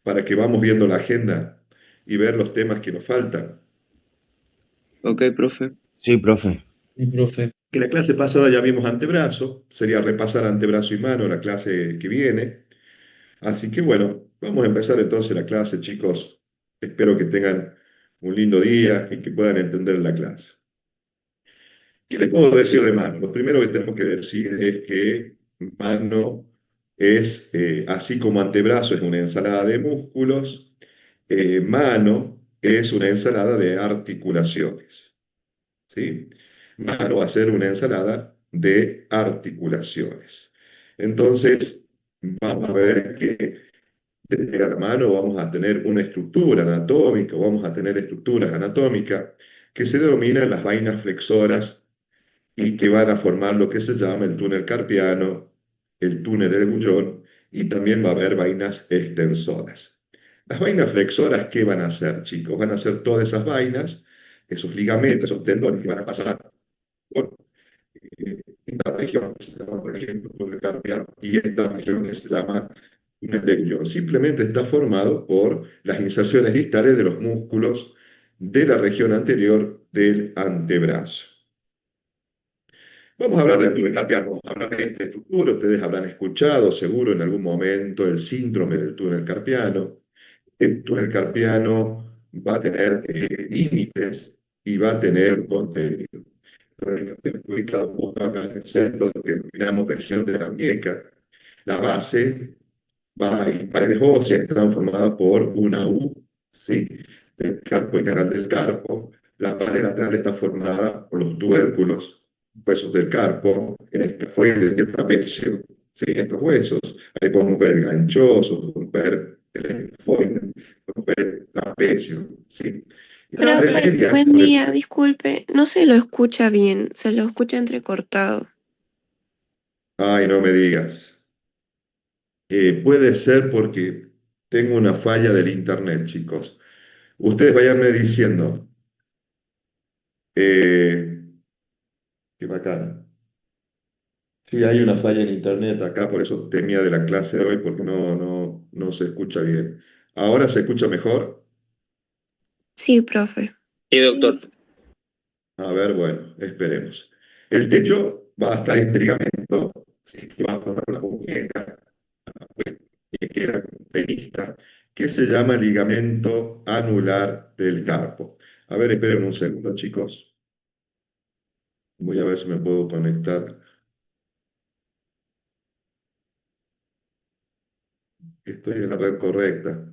para que vamos viendo la agenda y ver los temas que nos faltan. Ok, profe. Sí, profe. Sí, profe. Que la clase pasada ya vimos antebrazo, sería repasar antebrazo y mano la clase que viene. Así que bueno, vamos a empezar entonces la clase, chicos. Espero que tengan un lindo día y que puedan entender la clase. ¿Qué les puedo decir de mano? Lo primero que tenemos que decir es que mano es, así como antebrazo es una ensalada de músculos, mano es una ensalada de articulaciones. ¿Sí? Mano va a ser una ensalada de articulaciones. Entonces, vamos a ver que desde la mano vamos a tener una estructura anatómica, vamos a tener estructuras anatómicas que se denominan las vainas flexoras y que van a formar lo que se llama el túnel carpiano, el túnel del Gullón, y también va a haber vainas extensoras. Las vainas flexoras, ¿qué van a hacer, chicos? Van a hacer todas esas vainas, esos ligamentos, esos tendones que van a pasar por esta región que se llama región túnel carpiano y esta región que se llama túnel del Gullón. Simplemente está formado por las inserciones distales de los músculos de la región anterior del antebrazo. Vamos a hablar del túnel carpiano, vamos a hablar de esta estructura. Ustedes habrán escuchado seguro en algún momento el síndrome del túnel carpiano. El túnel carpiano va a tener límites y va a tener contenido. Ubicado justo acá en el centro, lo que denominamos región de la muñeca. La base va y paredes óseas que están formadas por una U, ¿sí? Del carpo y canal del carpo. La pared lateral está formada por los tubérculos, huesos del carpo, el escafoide y el trapecio, ¿sí? Estos huesos, ahí podemos ver el ganchoso, podemos ver el escafoide, podemos ver el trapecio, ¿sí? Y la pared Profe, media, buen día, disculpe, no se lo escucha bien, se lo escucha entrecortado. ay, no me digas. Puede ser porque tengo una falla del internet, chicos. Ustedes vayanme diciendo. Eh, qué bacán. Sí, hay una falla en internet acá, por eso temía de la clase de hoy, porque no se escucha bien. ¿Ahora se escucha mejor? Sí, profe. Sí, doctor. A ver, bueno, esperemos. El techo va a estar en ligamento, sí, que va a formar una muñeca, que era tenista, que se llama ligamento anular del carpo. A ver, esperen un segundo, chicos. Voy a ver si me puedo conectar. Estoy en la red correcta.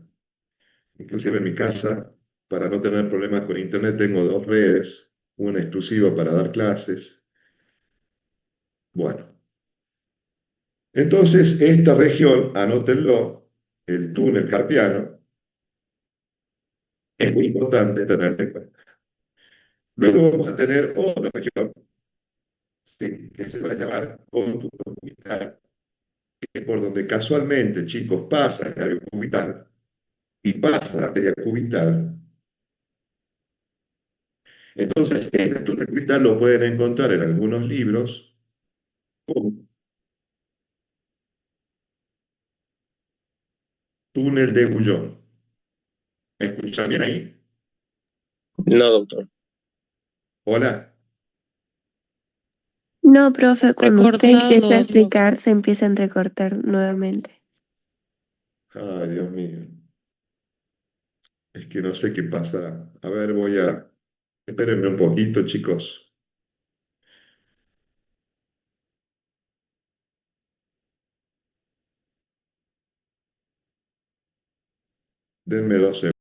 Inclusive en mi casa, para no tener problemas con internet, tengo dos redes, una exclusiva para dar clases. Bueno, entonces esta región, anótenlo, el túnel carpiano, es muy importante tenerlo en cuenta. Luego vamos a tener otra región, sí, que se va a llamar cóndulo cubital, que es por donde casualmente, chicos, pasa el nervio cubital y pasa la arteria cubital. Entonces, este túnel cubital lo pueden encontrar en algunos libros como túnel de Gullón. ¿Me escuchan bien ahí? No, doctor. Hola. No, profe, cuando usted empieza a Recortado, profe. explicar, se empieza a entrecortar nuevamente. Ay, Dios mío. Es que no sé qué pasa. A ver, voy a... Espérenme un poquito, chicos. Denme 12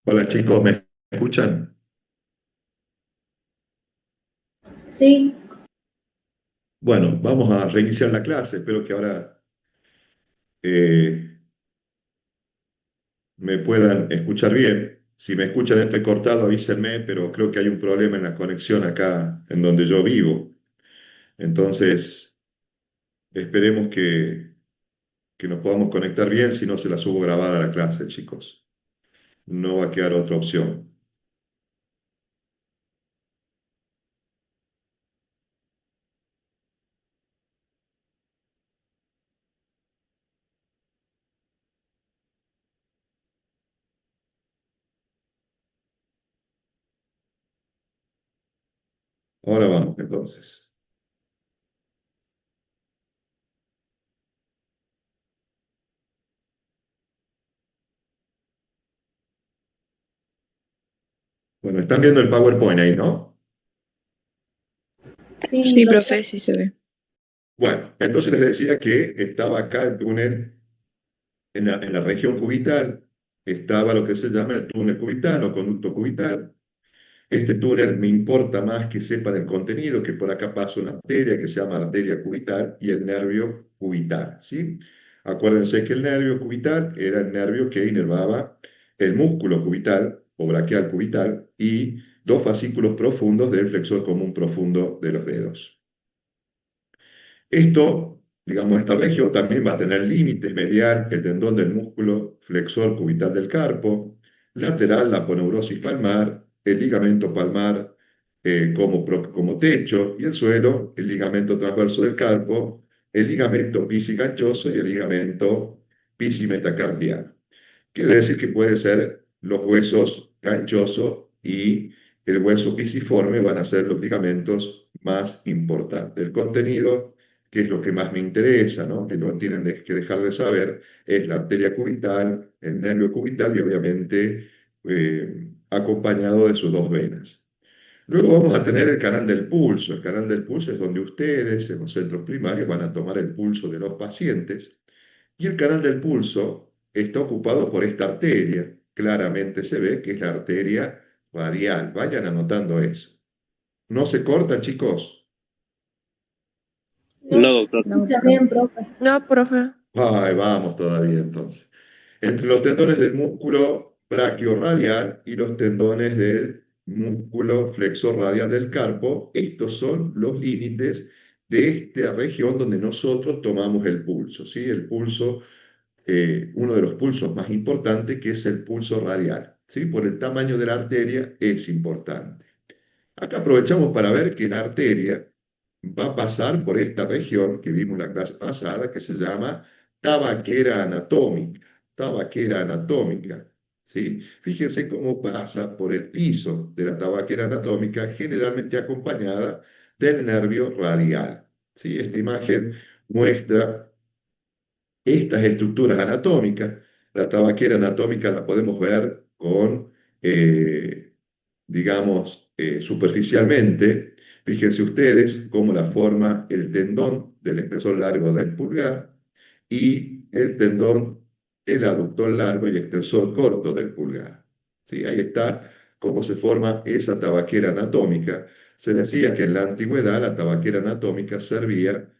Hola chicos, ¿me escuchan? Sí, Bueno, vamos a reiniciar la clase. Espero que ahora eh, me puedan escuchar bien. Si me escuchan entrecortado, avísenme, pero creo que hay un problema en la conexión acá en donde yo vivo. Entonces, esperemos que nos podamos conectar bien, si no se la subo grabada a la clase, chicos. No va a quedar otra opción. Ahora vamos, entonces. Bueno, están viendo el PowerPoint ahí, ¿no? sí, Sí, profe. profe, sí se ve. Bueno, entonces les decía que estaba acá el túnel en la región cubital, estaba lo que se llama el túnel cubital o conducto cubital. Este túnel me importa más que sepan el contenido, que por acá pasa una arteria que se llama arteria cubital y el nervio cubital, ¿sí? Acuérdense que el nervio cubital era el nervio que inervaba el músculo cubital o braquial cubital y dos fascículos profundos del flexor común profundo de los dedos. Esto, digamos, esta región también va a tener límites medial, el tendón del músculo flexor cubital del carpo, lateral, la aponeurosis palmar, el ligamento palmar como techo y el suelo, el ligamento transverso del carpo, el ligamento pisiganchoso y el ligamento pisimetacarpiano. Quiere decir que puede ser los huesos ganchosos y el hueso pisiforme van a ser los ligamentos más importantes. El contenido, que es lo que más me interesa, ¿no? Que no tienen que dejar de saber, es la arteria cubital, el nervio cubital y obviamente acompañado de sus dos venas. Luego vamos a tener el canal del pulso. El canal del pulso es donde ustedes en los centros primarios van a tomar el pulso de los pacientes y el canal del pulso está ocupado por esta arteria. Claramente se ve que es la arteria radial. Vayan anotando eso. ¿No se corta, chicos? No, No, se doctor. No, escucha profe. bien, profe. No, profe. Ay, vamos todavía entonces. Entre los tendones del músculo brachiorradial y los tendones del músculo flexor radial del carpo, estos son los límites de esta región donde nosotros tomamos el pulso, ¿sí? El pulso uno de los pulsos más importantes, que es el pulso radial, ¿sí? Por el tamaño de la arteria es importante. Acá aprovechamos para ver que la arteria va a pasar por esta región que vimos la clase pasada, que se llama tabaquera anatómica, tabaquera anatómica, ¿sí? Fíjense cómo pasa por el piso de la tabaquera anatómica, generalmente acompañada del nervio radial, ¿sí? Esta imagen muestra estas estructuras anatómicas. La tabaquera anatómica la podemos ver con, digamos, superficialmente. Fíjense ustedes cómo la forma el tendón del extensor largo del pulgar y el tendón, el aductor largo y extensor corto del pulgar. ¿Sí? Ahí está cómo se forma esa tabaquera anatómica. Se decía que en la antigüedad la tabaquera anatómica servía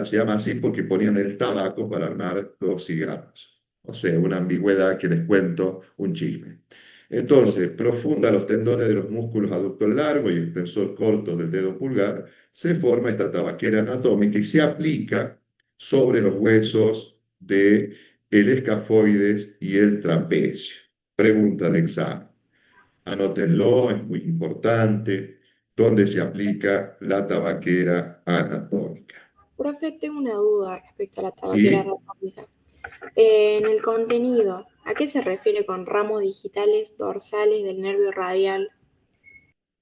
se llama así porque ponían el tabaco para armar los cigarros. O sea, una ambigüedad que les cuento, un chisme. Entonces, profunda los tendones de los músculos aductor largo y extensor corto del dedo pulgar, se forma esta tabaquera anatómica y se aplica sobre los huesos de el escafoides y el trapecio. Pregunta de examen. Anótenlo, es muy importante. ¿Dónde se aplica la tabaquera anatómica? Profe, tengo una duda respecto a la tabaquera ¿Sí? anatómica. En el contenido, ¿a qué se refiere con ramos digitales dorsales del nervio radial?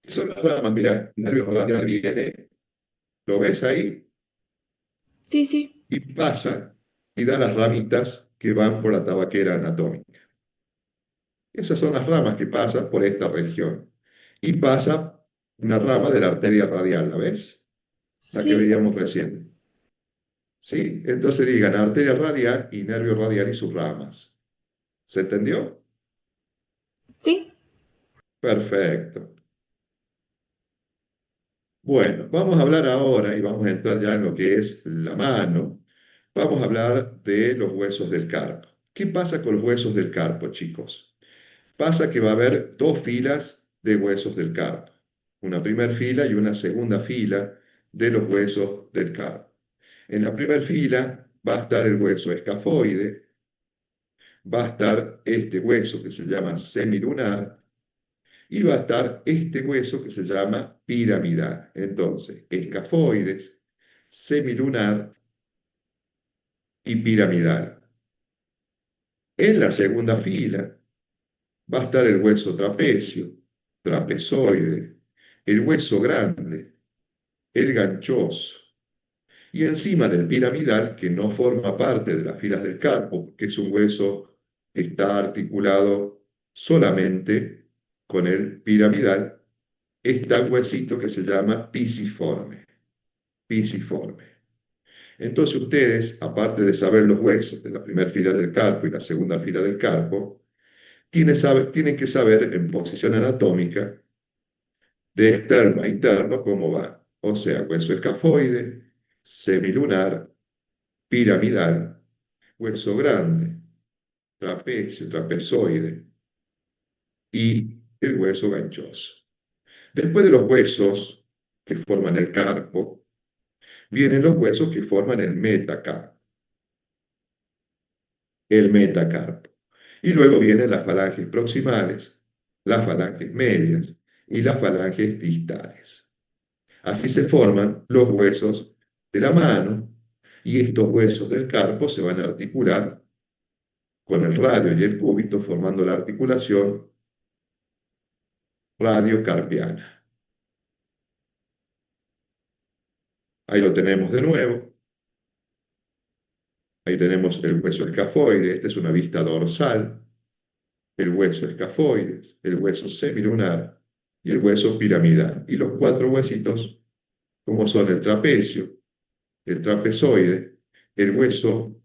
Son las ramas, mira, el nervio radial viene, lo ves ahí, Sí, sí. y pasa y da las ramitas que van por la tabaquera anatómica. Esas son las ramas que pasan por esta región. Y pasa una rama de la arteria radial, ¿la ves? La que Sí, veíamos recién. ¿Sí? Entonces digan arteria radial y nervio radial y sus ramas. ¿Se entendió? ¿Sí? Perfecto. Bueno, vamos a hablar ahora y vamos a entrar ya en lo que es la mano. Vamos a hablar de los huesos del carpo. ¿Qué pasa con los huesos del carpo, chicos? Pasa que va a haber dos filas de huesos del carpo. Una primera fila y una segunda fila de los huesos del carpo. En la primera fila va a estar el hueso escafoide, va a estar este hueso que se llama semilunar y va a estar este hueso que se llama piramidal. Entonces, escafoides, semilunar y piramidal. En la segunda fila va a estar el hueso trapecio, trapezoide, el hueso grande, el ganchoso. Y encima del piramidal, que no forma parte de las filas del carpo, porque es un hueso que está articulado solamente con el piramidal, está un huesito que se llama pisiforme. Pisiforme. Entonces ustedes, aparte de saber los huesos de la primera fila del carpo y la segunda fila del carpo, tienen que saber en posición anatómica de externo a interno cómo va. O sea, hueso escafoide, semilunar, piramidal, hueso grande, trapecio, trapezoide y el hueso ganchoso. Después de los huesos que forman el carpo, vienen los huesos que forman el metacarpo. Y luego vienen las falanges proximales, las falanges medias y las falanges distales. Así se forman los huesos de la mano y estos huesos del carpo se van a articular con el radio y el cúbito formando la articulación radiocarpiana. Ahí lo tenemos de nuevo. Ahí tenemos el hueso escafoide. Esta es una vista dorsal. El hueso escafoides, el hueso semilunar y el hueso piramidal. Y los cuatro huesitos, como son el trapecio, el trapezoide, el hueso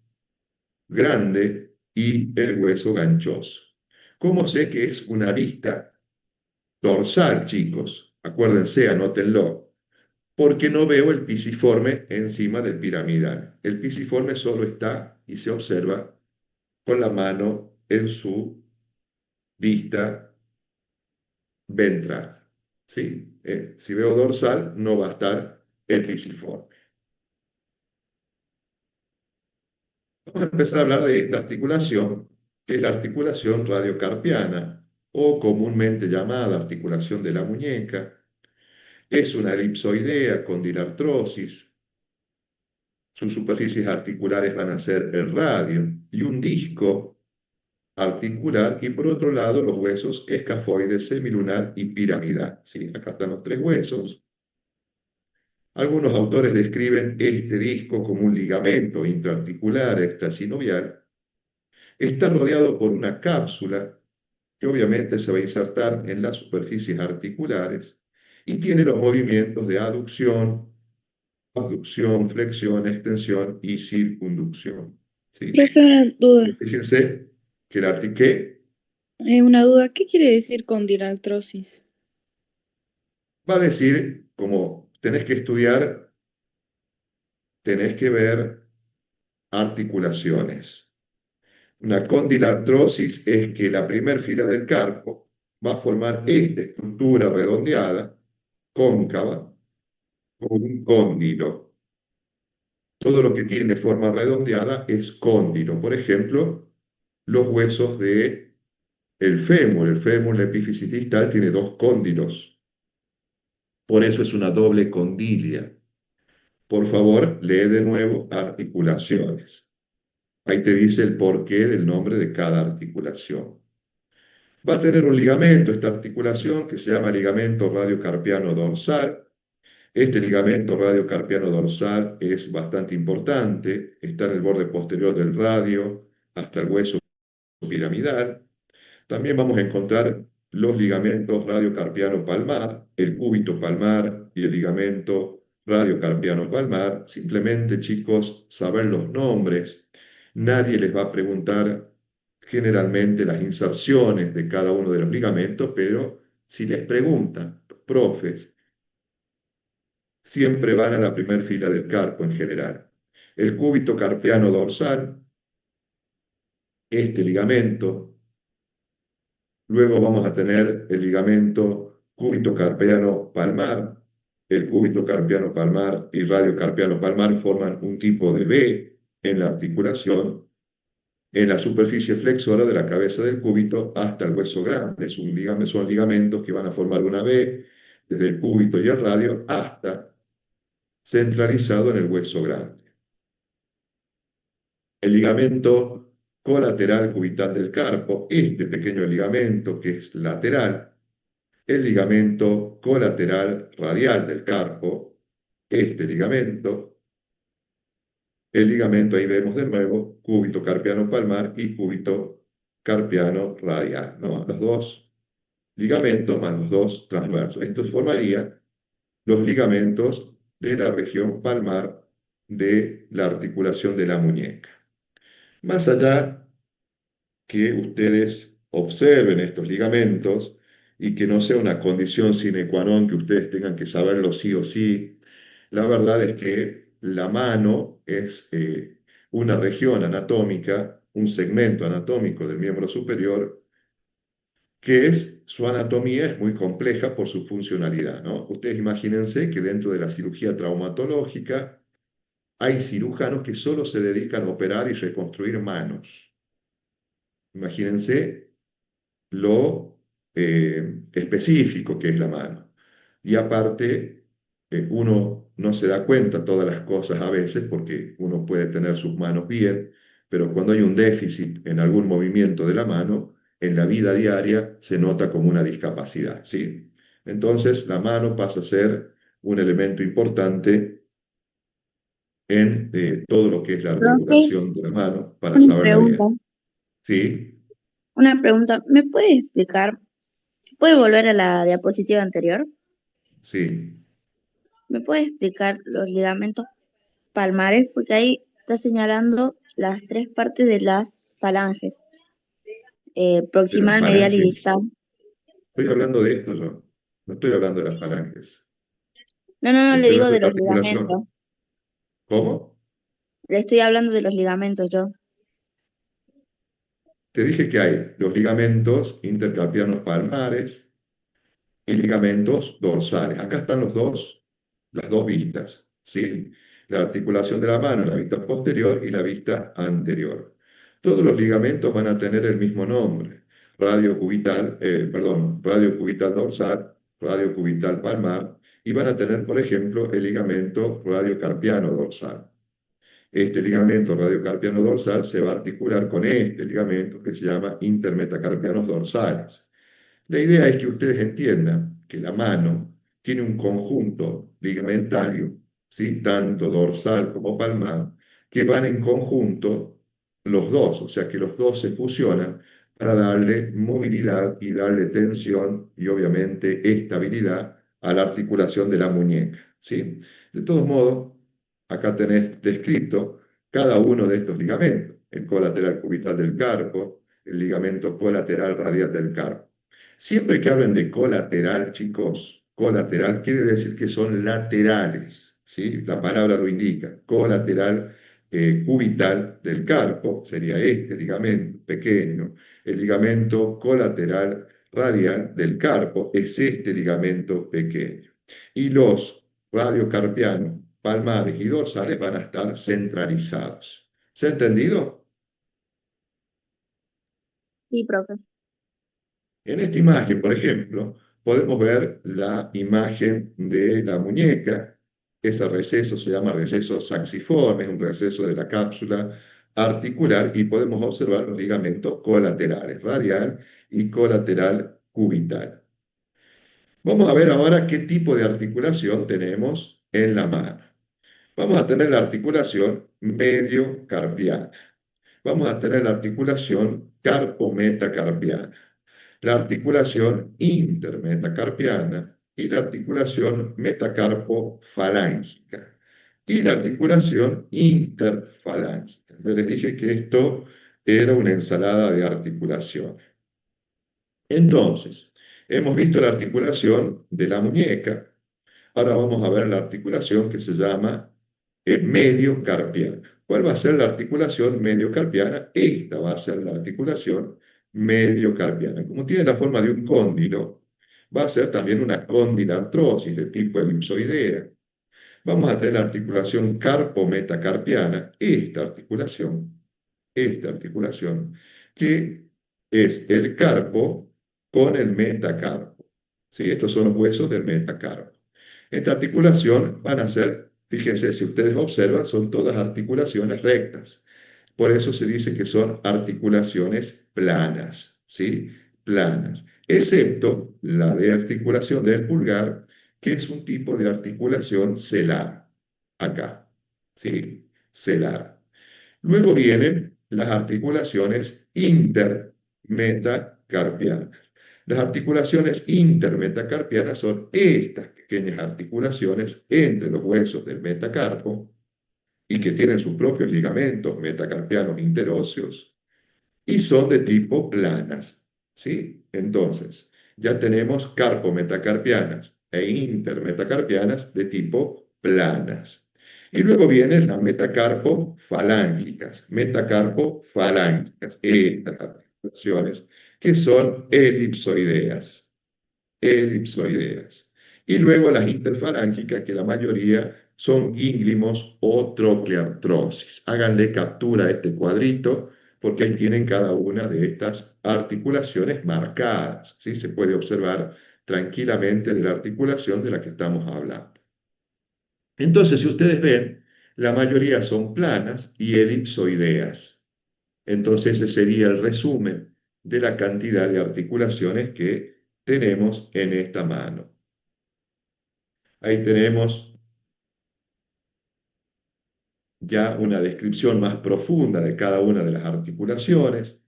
grande y el hueso ganchoso. ¿Cómo sé que es una vista dorsal, chicos? Acuérdense, anótenlo. Porque no veo el pisiforme encima del piramidal. El pisiforme solo está y se observa con la mano en su vista ventral. ¿Sí? Si veo dorsal, no va a estar el pisiforme. Vamos a empezar a hablar de esta articulación, que es la articulación radiocarpiana, o comúnmente llamada articulación de la muñeca. Es una elipsoidea con dilartrosis. Sus superficies articulares van a ser el radio y un disco articular, y por otro lado los huesos escafoides, semilunar y piramidal. ¿Sí? Acá están los tres huesos. Algunos autores describen este disco como un ligamento intraarticular extrasinovial. Está rodeado por una cápsula que obviamente se va a insertar en las superficies articulares y tiene los movimientos de aducción, abducción, flexión, extensión y circunducción. ¿Sí? Profe, una duda. Fíjense que el artique Una duda. ¿Qué quiere decir condilartrosis? va a decir, como tenés que estudiar, tenés que ver articulaciones. Una condilartrosis es que la primera fila del carpo va a formar esta estructura redondeada, cóncava, como un cóndilo. Todo lo que tiene forma redondeada es cóndilo. Por ejemplo, los huesos de el fémur, la epífisis distal, tiene dos cóndilos. Por eso es una doble condilia. Por favor, lee de nuevo articulaciones. Ahí te dice el porqué del nombre de cada articulación. Va a tener un ligamento, esta articulación, que se llama ligamento radiocarpiano dorsal. Este ligamento radiocarpiano dorsal es bastante importante, está en el borde posterior del radio hasta el hueso piramidal. También vamos a encontrar los ligamentos radiocarpiano palmar, el cúbito palmar y el ligamento radiocarpiano palmar. Simplemente, chicos, saber los nombres. Nadie les va a preguntar generalmente las inserciones de cada uno de los ligamentos, pero si les preguntan, profes, siempre van a la primera fila del carpo en general. El cúbito carpiano dorsal, este ligamento, luego vamos a tener el ligamento cúbito carpiano palmar, el cúbito carpiano palmar y radio carpiano palmar forman un tipo de V en la articulación, en la superficie flexora de la cabeza del cúbito hasta el hueso grande. Son ligamentos que van a formar una V desde el cúbito y el radio hasta centralizado en el hueso grande. El ligamento colateral cubital del carpo, este pequeño ligamento que es lateral, el ligamento colateral radial del carpo, este ligamento, el ligamento, ahí vemos de nuevo, cúbito carpiano palmar y cúbito carpiano radial, ¿no? Los dos ligamentos más los dos transversos. Estos formarían los ligamentos de la región palmar de la articulación de la muñeca. Más allá que ustedes observen estos ligamentos y que no sea una condición sine qua non que ustedes tengan que saberlo sí o sí, la verdad es que la mano es una región anatómica, un segmento anatómico del miembro superior, que su anatomía es muy compleja por su funcionalidad, ¿no? Ustedes imagínense que dentro de la cirugía traumatológica hay cirujanos que solo se dedican a operar y reconstruir manos. Imagínense lo específico que es la mano. Y aparte, uno no se da cuenta todas las cosas a veces porque uno puede tener sus manos bien, pero cuando hay un déficit en algún movimiento de la mano, en la vida diaria se nota como una discapacidad, ¿sí? Entonces, la mano pasa a ser un elemento importante en todo lo que es la Profe, articulación de la mano para una saberla pregunta, bien, ¿sí? una pregunta. ¿Me puede explicar? ¿Puede volver a la diapositiva anterior? Sí. ¿Me puede explicar los ligamentos palmares? Porque ahí está señalando las tres partes de las falanges, De las proximal, medial y falanges. distal. Estoy hablando de esto yo. No estoy hablando de las falanges. No, le Estoy digo hablando de de la los articulación. ligamentos. ¿Cómo? Le estoy hablando de los ligamentos yo. Te dije que hay los ligamentos intercarpianos palmares y ligamentos dorsales. Acá están las dos vistas, ¿sí? La articulación de la mano, la vista posterior y la vista anterior. Todos los ligamentos van a tener el mismo nombre. Radio cubital dorsal, radio cubital palmar, y van a tener, por ejemplo, el ligamento radiocarpiano dorsal. Este ligamento radiocarpiano dorsal se va a articular con este ligamento que se llama intermetacarpianos dorsales. La idea es que ustedes entiendan que la mano tiene un conjunto ligamentario, ¿sí? Tanto dorsal como palmar, que van en conjunto los dos, o sea que los dos se fusionan para darle movilidad y darle tensión y obviamente estabilidad a la articulación de la muñeca, ¿sí? De todos modos, acá tenés descrito cada uno de estos ligamentos, el colateral cubital del carpo, el ligamento colateral radial del carpo. Siempre que hablen de colateral, chicos, colateral quiere decir que son laterales, ¿sí? La palabra lo indica, colateral cubital del carpo, sería este ligamento pequeño, el ligamento colateral radial del carpo es este ligamento pequeño. Y los radiocarpianos, palmares y dorsales van a estar centralizados. ¿Se ha entendido? Sí, profe. En esta imagen, por ejemplo, podemos ver la imagen de la muñeca. Ese receso se llama receso saxiforme, es un receso de la cápsula articular y podemos observar los ligamentos colaterales, radial y colateral cubital. Vamos a ver ahora qué tipo de articulación tenemos en la mano. Vamos a tener la articulación mediocarpiana. Vamos a tener la articulación carpometacarpiana, la articulación intermetacarpiana y la articulación metacarpofalángica y la articulación interfalángica. Yo les dije que esto era una ensalada de articulación. Entonces, hemos visto la articulación de la muñeca. Ahora vamos a ver la articulación que se llama mediocarpiana. ¿Cuál va a ser la articulación mediocarpiana? Esta va a ser la articulación mediocarpiana. Como tiene la forma de un cóndilo, va a ser también una condilartrosis de tipo elipsoidea. Vamos a tener la articulación carpometacarpiana, esta articulación, que es el carpo con el metacarpo. ¿Sí? Estos son los huesos del metacarpo. Esta articulación van a ser, fíjense, si ustedes observan, son todas articulaciones rectas. Por eso se dice que son articulaciones planas, ¿sí? Planas, excepto la de articulación del pulgar, que es un tipo de articulación celar, acá, ¿sí? Celar. Luego vienen las articulaciones intermetacarpianas. Las articulaciones intermetacarpianas son estas pequeñas articulaciones entre los huesos del metacarpo y que tienen sus propios ligamentos metacarpianos interóseos y son de tipo planas, ¿sí? Entonces, ya tenemos carpometacarpianas e intermetacarpianas de tipo planas. Y luego vienen las metacarpofalángicas, estas articulaciones que son elipsoideas, elipsoideas. Y luego las interfalángicas, que la mayoría son gínglimos o trocleartrosis. Háganle captura a este cuadrito, porque ahí tienen cada una de estas articulaciones marcadas, ¿sí? Se puede observar tranquilamente de la articulación de la que estamos hablando. Entonces, si ustedes ven, la mayoría son planas y elipsoideas. Entonces, ese sería el resumen de la cantidad de articulaciones que tenemos en esta mano. Ahí tenemos ya una descripción más profunda de cada una de las articulaciones.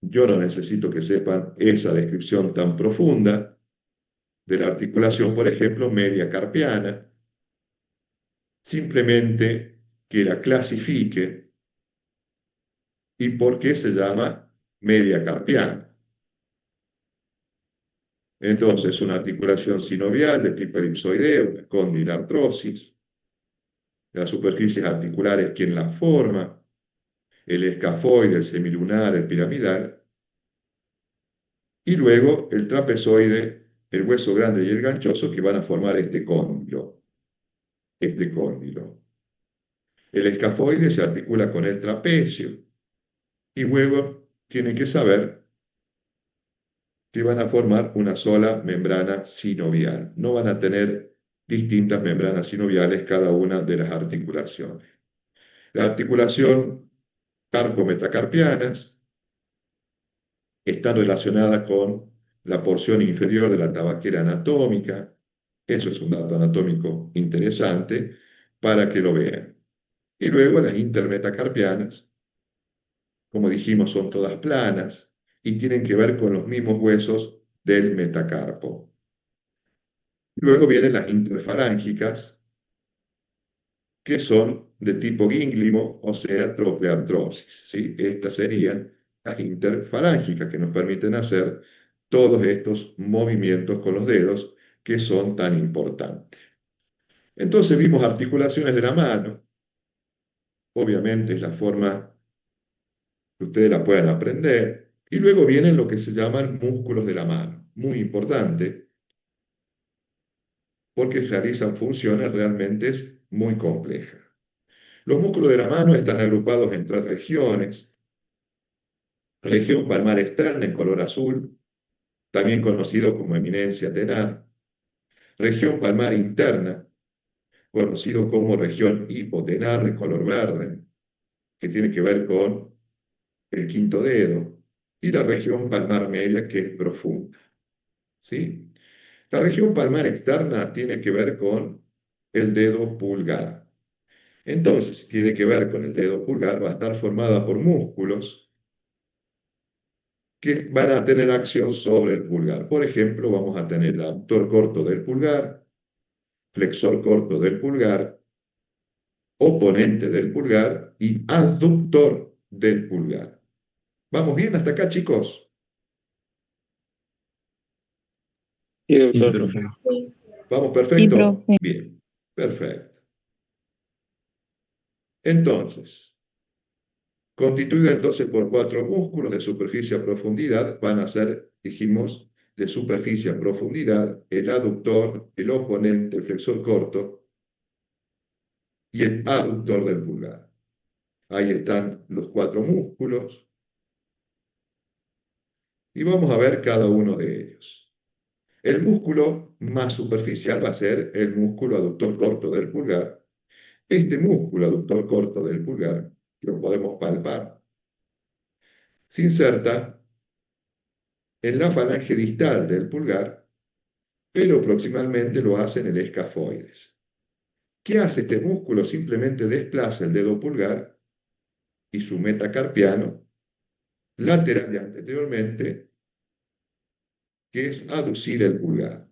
Yo no necesito que sepan esa descripción tan profunda de la articulación, por ejemplo, media carpiana. Simplemente que la clasifique y por qué se llama media carpiana. Entonces, una articulación sinovial de tipo elipsoidea, una condilartrosis. Las superficies articulares, quien la forma, el escafoide, el semilunar, el piramidal, y luego el trapezoide, el hueso grande y el ganchoso que van a formar este cóndilo. Este cóndilo. El escafoide se articula con el trapecio, y luego tienen que saber que van a formar una sola membrana sinovial. No van a tener distintas membranas sinoviales cada una de las articulaciones. La articulación carpometacarpianas está relacionada con la porción inferior de la tabaquera anatómica. Eso es un dato anatómico interesante para que lo vean. Y luego las intermetacarpianas, como dijimos, son todas planas y tienen que ver con los mismos huesos del metacarpo. Luego vienen las interfalángicas, que son de tipo gínglimo, o sea, trocleartrosis, ¿sí? Estas serían las interfalángicas que nos permiten hacer todos estos movimientos con los dedos que son tan importantes. Entonces vimos articulaciones de la mano. Obviamente es la forma que ustedes la puedan aprender. Y luego vienen lo que se llaman músculos de la mano. Muy importante, porque realizan funciones realmente muy complejas. Los músculos de la mano están agrupados en tres regiones. Región palmar externa en color azul, también conocido como eminencia tenar. Región palmar interna, conocido como región hipotenar de color verde, que tiene que ver con el quinto dedo. Y la región palmar media, que es profunda. ¿Sí? La región palmar externa tiene que ver con el dedo pulgar. Entonces, si tiene que ver con el dedo pulgar, va a estar formada por músculos que van a tener acción sobre el pulgar. Por ejemplo, vamos a tener el abductor corto del pulgar, flexor corto del pulgar, oponente del pulgar y adductor del pulgar. ¿Vamos bien hasta acá, chicos? Sí, Sí, doctor. profe. Sí. ¿Vamos Sí, perfecto? profe. Bien, perfecto. Entonces, constituido entonces por 4 músculos de superficie a profundidad, van a ser, dijimos, de superficie a profundidad, el aductor, el oponente, el flexor corto y el aductor del pulgar. Ahí están los 4 músculos y vamos a ver cada uno de ellos. El músculo más superficial va a ser el músculo aductor corto del pulgar. Este músculo aductor corto del pulgar, que lo podemos palpar, se inserta en la falange distal del pulgar, pero proximalmente lo hace en el escafoides. ¿Qué hace este músculo? Simplemente desplaza el dedo pulgar y su metacarpiano lateral y anteriormente, que es aducir el pulgar,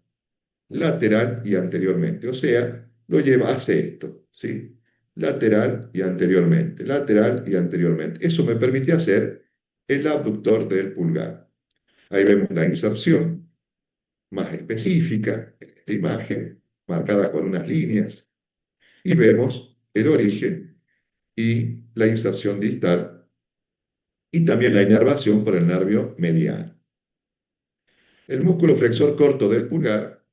lateral y anteriormente. O sea, lo lleva, hace esto, ¿sí? Lateral y anteriormente, lateral y anteriormente. Eso me permite hacer el abductor del pulgar. Ahí vemos la inserción más específica en esta imagen, marcada con unas líneas, y vemos el origen y la inserción distal, y también la inervación por el nervio mediano. El músculo flexor corto del pulgar,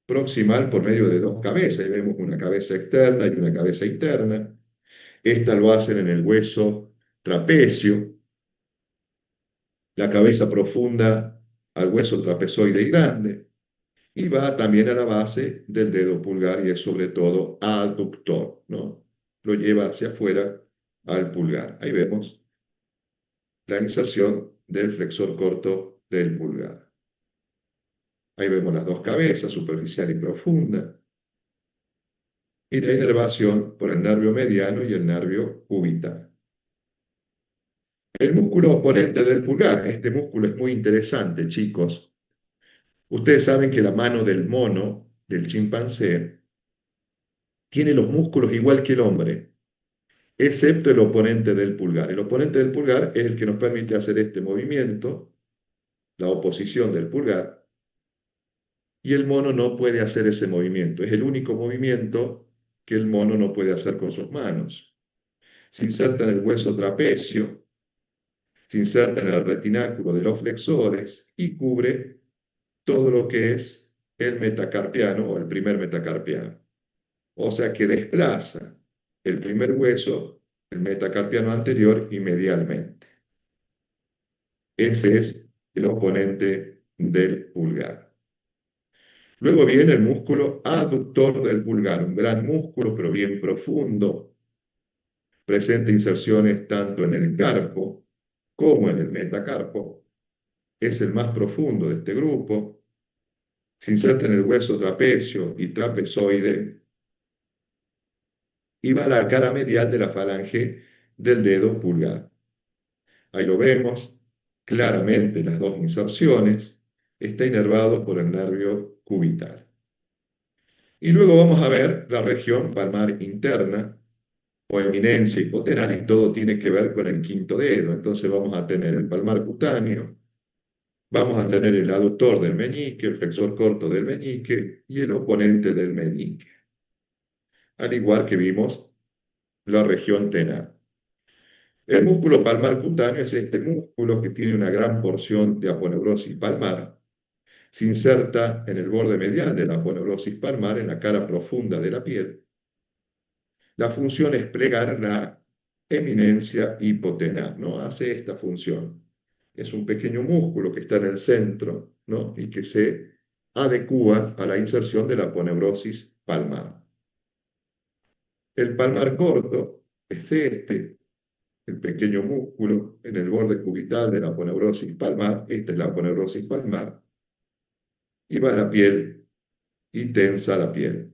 proximal por medio de 2 cabezas, y vemos una cabeza externa y una cabeza interna. Esta lo hacen en el hueso trapecio, la cabeza profunda al hueso trapezoide grande, y va también a la base del dedo pulgar y es sobre todo aductor, ¿no? Lo lleva hacia afuera al pulgar. Ahí vemos la inserción del flexor corto del pulgar. Ahí vemos las 2 cabezas, superficial y profunda, y la inervación por el nervio mediano y el nervio cubital. El músculo oponente del pulgar, este músculo es muy interesante, chicos. Ustedes saben que la mano del mono, del chimpancé, tiene los músculos igual que el hombre, excepto el oponente del pulgar. El oponente del pulgar es el que nos permite hacer este movimiento, la oposición del pulgar, y el mono no puede hacer ese movimiento. Es el único movimiento que el mono no puede hacer con sus manos. Se inserta en el hueso trapecio, se inserta en el retináculo de los flexores y cubre todo lo que es el metacarpiano o el primer metacarpiano. O sea que desplaza el primer hueso, el metacarpiano anterior y medialmente. Ese es el oponente del pulgar. Luego viene el músculo aductor del pulgar, un gran músculo pero bien profundo. Presenta inserciones tanto en el carpo como en el metacarpo. Es el más profundo de este grupo. Se inserta en el hueso trapecio y trapezoide y va a la cara medial de la falange del dedo pulgar. Ahí lo vemos claramente las 2 inserciones. Está inervado por el nervio cubital. Y luego vamos a ver la región palmar interna o eminencia hipotenar, y todo tiene que ver con el quinto dedo. Entonces vamos a tener el palmar cutáneo, vamos a tener el aductor del meñique, el flexor corto del meñique y el oponente del meñique. Al igual que vimos la región tenar. El músculo palmar cutáneo es este músculo que tiene una gran porción de aponeurosis palmar. Se inserta en el borde medial de la aponeurosis palmar, en la cara profunda de la piel. La función es plegar la eminencia hipotenar, ¿no? Hace esta función. Es un pequeño músculo que está en el centro, ¿no? Y que se adecúa a la inserción de la aponeurosis palmar. El palmar corto es este, el pequeño músculo en el borde cubital de la aponeurosis palmar. Esta es la aponeurosis palmar. Y va a la piel y tensa la piel.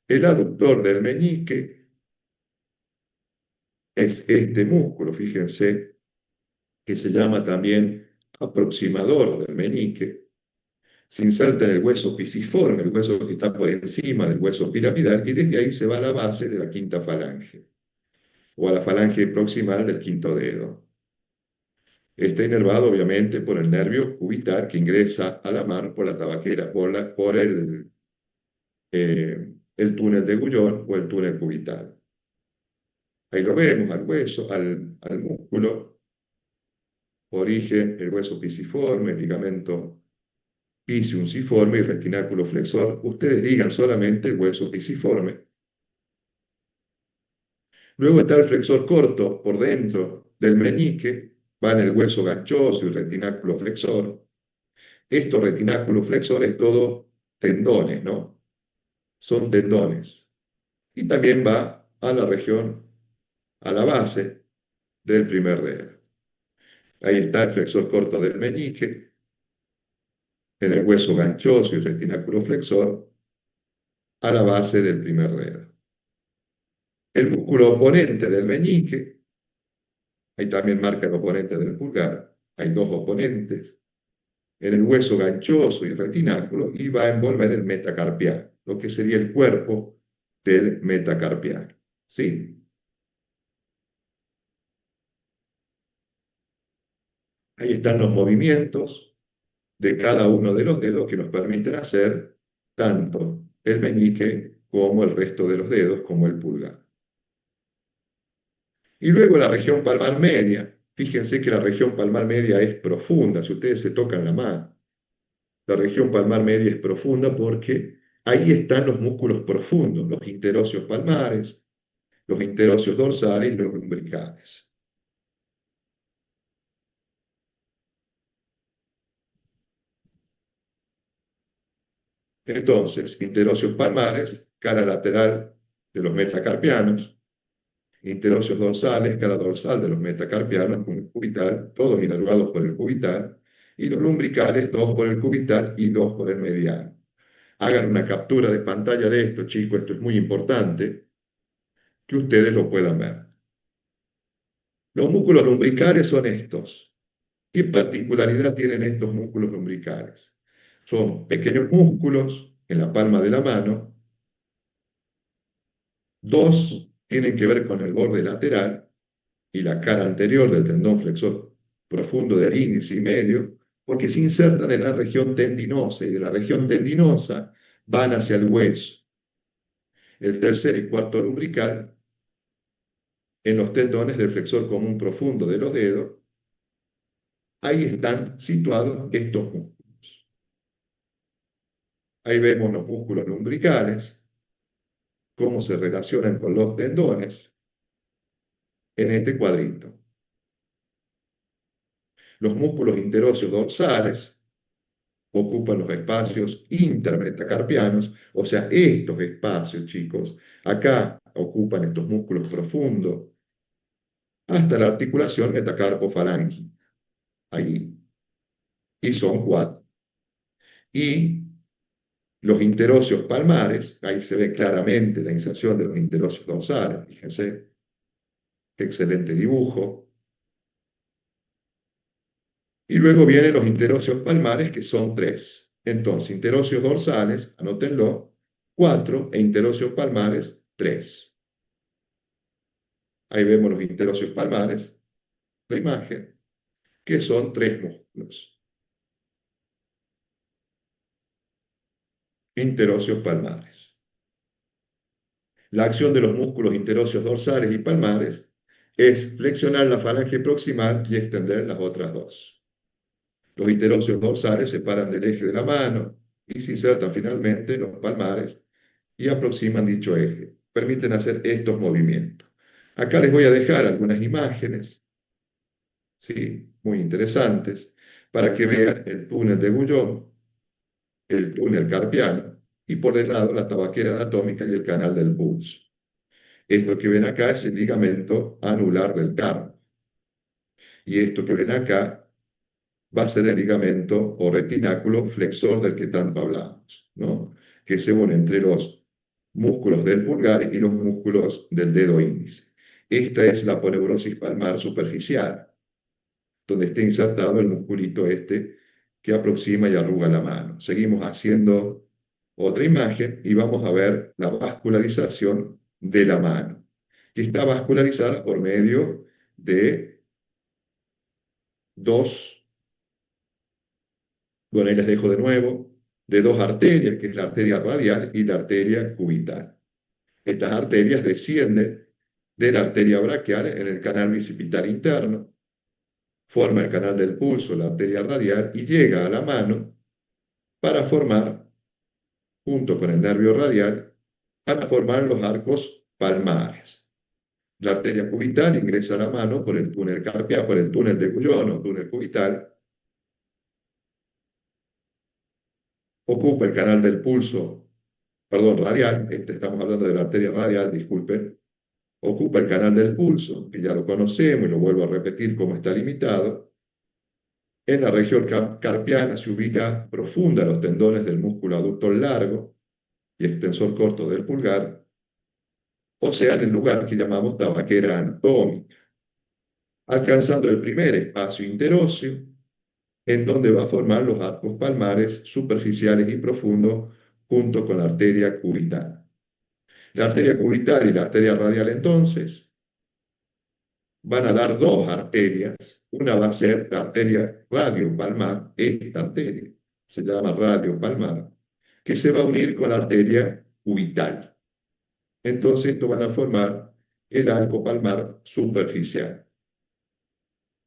El aductor del meñique es este músculo, fíjense, que se llama también aproximador del meñique. Se inserta en el hueso pisiforme, el hueso que está por encima del hueso piramidal, y desde ahí se va a la base de la quinta falange. o a la falange proximal del quinto dedo. Está inervado obviamente por el nervio cubital que ingresa a la mano por la tabaquera, por el túnel de Gullón o el túnel cubital. Ahí lo vemos al hueso, al músculo, origen, el hueso pisiforme, el ligamento pisiunciforme y retináculo flexor. Ustedes digan solamente el hueso pisiforme. Luego está el flexor corto por dentro del meñique, va en el hueso ganchoso y retináculo flexor. Estos retináculos flexores, todo tendones, ¿no? Son tendones. Y también va a la región, a la base del primer dedo. Ahí está el flexor corto del meñique, en el hueso ganchoso y retináculo flexor, a la base del primer dedo. El músculo oponente del meñique, ahí también marca el oponente del pulgar, hay dos oponentes, en el hueso ganchoso y retináculo, y va a envolver el metacarpiano, lo que sería el cuerpo del metacarpiano. ¿Sí? Ahí están los movimientos de cada uno de los dedos que nos permiten hacer tanto el meñique como el resto de los dedos, como el pulgar. Y luego la región palmar media. Fíjense que la región palmar media es profunda, si ustedes se tocan la mano. La región palmar media es profunda porque ahí están los músculos profundos, los interóseos palmares, los interóseos dorsales y los lumbricales. Entonces, interóseos palmares, cara lateral de los metacarpianos, interóseos dorsales, cara dorsal de los metacarpianos con el cubital, todos inervados por el cubital, y los lumbricales, dos por el cubital y dos por el mediano. Hagan una captura de pantalla de esto, chicos, esto es muy importante, que ustedes lo puedan ver. Los músculos lumbricales son estos. ¿Qué particularidad tienen estos músculos lumbricales? Son pequeños músculos en la palma de la mano. Dos tienen que ver con el borde lateral y la cara anterior del tendón flexor profundo del índice y medio, porque se insertan en la región tendinosa y de la región tendinosa van hacia el hueso. El tercer y cuarto lumbrical en los tendones del flexor común profundo de los dedos. Ahí están situados estos músculos. Ahí vemos los músculos lumbricales, cómo se relacionan con los tendones en este cuadrito. Los músculos interóseos dorsales ocupan los espacios intermetacarpianos, o sea, estos espacios, chicos, acá ocupan estos músculos profundos, hasta la articulación metacarpofalángica, allí, y son 4. Y los interóseos palmares, ahí se ve claramente la inserción de los interóseos dorsales, fíjense, qué excelente dibujo. Y luego vienen los interóseos palmares, que son 3. Entonces, interóseos dorsales, anótenlo, 4, e interóseos palmares, 3. Ahí vemos los interóseos palmares, la imagen, que son 3 músculos. Interóseos palmares. La acción de los músculos interóseos dorsales y palmares es flexionar la falange proximal y extender las otras dos. Los interóseos dorsales se paran del eje de la mano y se insertan finalmente los palmares y aproximan dicho eje. Permiten hacer estos movimientos. Acá les voy a dejar algunas imágenes, ¿sí? Muy interesantes, para que vean el túnel de Gullón, el túnel carpiano, y por el lado la tabaquera anatómica y el canal del pulso. Esto que ven acá es el ligamento anular del carpo. Y esto que ven acá va a ser el ligamento o retináculo flexor del que tanto hablamos, ¿no? Que se une entre los músculos del pulgar y los músculos del dedo índice. Esta es la aponeurosis palmar superficial, donde está insertado el musculito este que aproxima y arruga la mano. Seguimos haciendo otra imagen y vamos a ver la vascularización de la mano. que está vascularizada por medio de dos, bueno, ahí les dejo de nuevo, de dos arterias, que es la arteria radial y la arteria cubital. Estas arterias descienden de la arteria braquial en el canal bicipital interno, forma el canal del pulso, la arteria radial, y llega a la mano para formar, junto con el nervio radial, para formar los arcos palmares. La arteria cubital ingresa a la mano por el túnel carpiano, por el túnel de Guyón o túnel cubital, ocupa el canal del pulso, perdón, radial, estamos hablando de la arteria radial, disculpen, ocupa el canal del pulso, que ya lo conocemos y lo vuelvo a repetir como está limitado. En la región carpiana se ubica profunda los tendones del músculo aductor largo y extensor corto del pulgar, o sea, en el lugar que llamamos tabaquera anatómica, alcanzando el primer espacio interóseo, en donde va a formar los arcos palmares superficiales y profundos junto con la arteria cubital. La arteria cubital y la arteria radial entonces van a dar dos arterias. Una va a ser la arteria radiopalmar, esta arteria se llama radiopalmar, que se va a unir con la arteria cubital. Entonces esto van a formar el arco palmar superficial.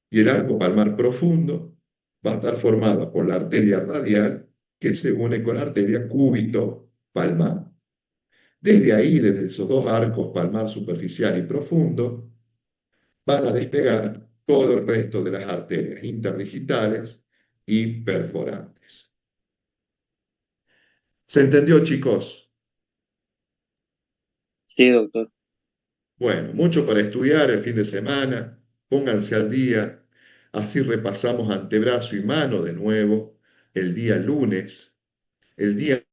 Y el arco palmar profundo va a estar formado por la arteria radial que se une con la arteria cúbito-palmar. Desde ahí, desde esos dos arcos palmar superficial y profundo, van a despegar todo el resto de las arterias interdigitales y perforantes. ¿Se entendió, chicos? Sí, doctor. Bueno, mucho para estudiar el fin de semana. Pónganse al día. Así repasamos antebrazo y mano de nuevo el día lunes. El día